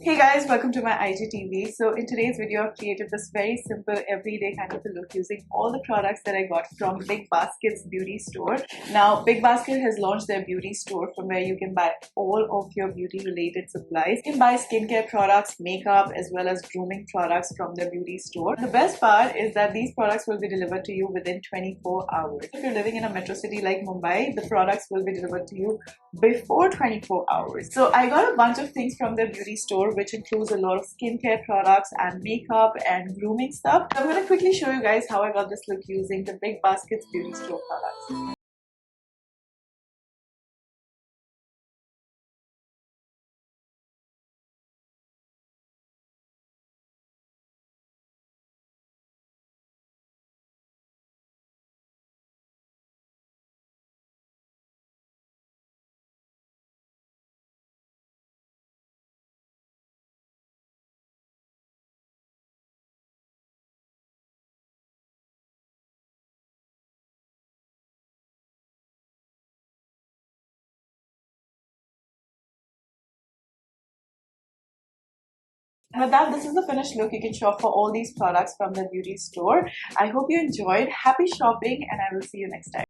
Hey guys, welcome to my IGTV. So in today's video, I've created this very simple everyday kind of a look using all the products that I got from Big Basket's beauty store. Now, Big Basket has launched their beauty store from where you can buy all of your beauty related supplies. You can buy skincare products, makeup, as well as grooming products from their beauty store. The best part is that these products will be delivered to you within 24 hours. If you're living in a metro city like Mumbai, the products will be delivered to you before 24 hours. So I got a bunch of things from their beauty store, which includes a lot of skincare products and makeup and grooming stuff. So I'm going to quickly show you guys how I got this look using the Big Basket's beauty store products. And with that, this is the finished look. You can shop for all these products from the beauty store. I hope you enjoyed. Happy shopping, and I will see you next time.